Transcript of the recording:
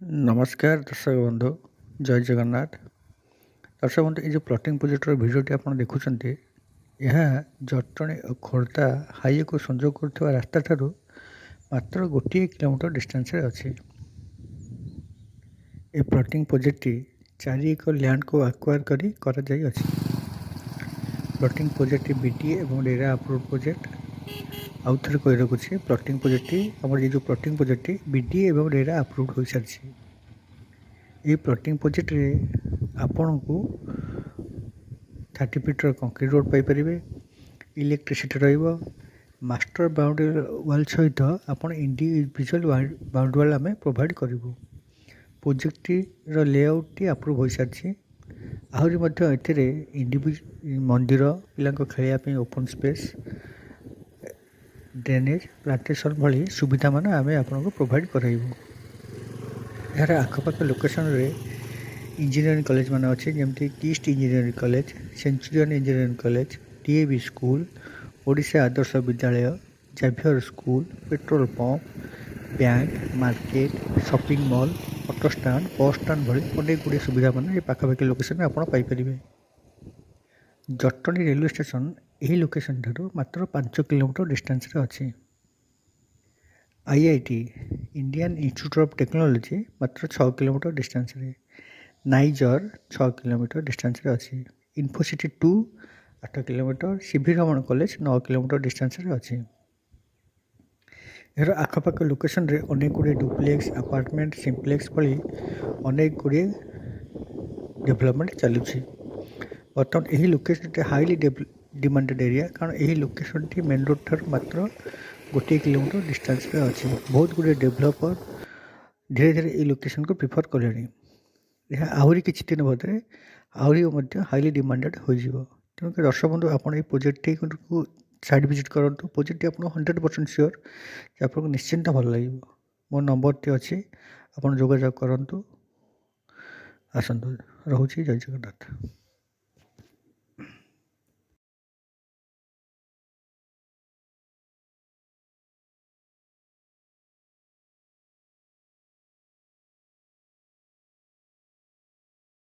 नमस्कार दर्शक बंधु जय जगन्नाथ। दर्शक बंधु ये प्लॉटिंग प्रोजेक्टर भिडियोटी आप देखुं यह जटणी और खोर्धा हाईवे को संजोग कर रास्ता ठारू मात्र गोटे किलोमीटर डिस्टेंस अच्छी। ये प्लॉटिंग प्रोजेक्टटी 4 एकर लैंड को आक्वायर करी प्लॉटिंग प्रोजेक्ट बीडीए और रेरा अप्रूव प्रोजेक्ट आउ थे कही रखुच्छे प्लॉटिंग प्रोजेक्ट आम ये प्लॉटिंग प्रोजेक्ट बीडीए और रेरा अप्रूव हो सारी। ये प्लॉटिंग प्रोजेक्ट आपण को 30 fitter concrete road Piper electricity master boundary wall सहित आपण इंडिविजुअल बाउंड्री वाल आम प्रोवाइड करूँ। प्रोजेक्ट लेआउट टी अप्रूव हो सारी। आहरी मंदिर पिला खेलने ओपन स्पेस ड्रेनेज प्लांटेशन भली सुविधा मान आम आपको प्रोवाइड कराइबू। यार आखपाख लोकेशन रे इंजीनियरिंग कॉलेज मान अच्छे जमती East engineering college, Centurion engineering college, DAV school, Odisha Adarsha Vidyalaya, Xavier school, petrol pump, bank, market, shopping mall, auto stand, bus stand भली अनेक गुड़िया सुविधा मान ये पाखापाखि लोकेशन में आपड़ पाइपर। जटणी रेलवे स्टेशन यही लोकेशन ठार मात्र 5 किलोमीटर डिस्टेंस अच्छी। IIT Indian institute of technology मात्र 6 किलोमीटर डिस्टेंस रे, नाइजर 6 किलोमीटर डिस्टेंस रे अच्छी, इन्फोसिटी 2 8 किलोमीटर, सीवी रमण कॉलेज 9 किलोमीटर डिस्टेंस रे अच्छी। यार आखपाख लोकेशन रे अनेक गुड़े डुप्लेक्स अपार्टमेंट सिंप्लेक्स भली अनेक गुड़े डेवलपमेंट चलुची। बर्तमान यही लोकेशन हाईली डिमांडेड एरिया कारण यही लोकेशन टी मेन रोड ठार मात्र गोटे किलोमीटर डिस्टेंस पे अच्छी। बहुत गुड़े डेभलपर धीरे धीरे ये लोकेशन को प्रिफर कले। यह आहरी किसी दिन भर आहरी हाईली डिमांडेड हो तेणुक दर्शक बंधु आप प्रोजेक्ट को साइड विजिट करूँ। प्रोजेक्ट आप 100% सियोर आपको निश्चिंत भल लगे। मो नंबर टी अच्छी आप जोगाजोग करूँ। आसतु रोचे जय जगन्नाथ।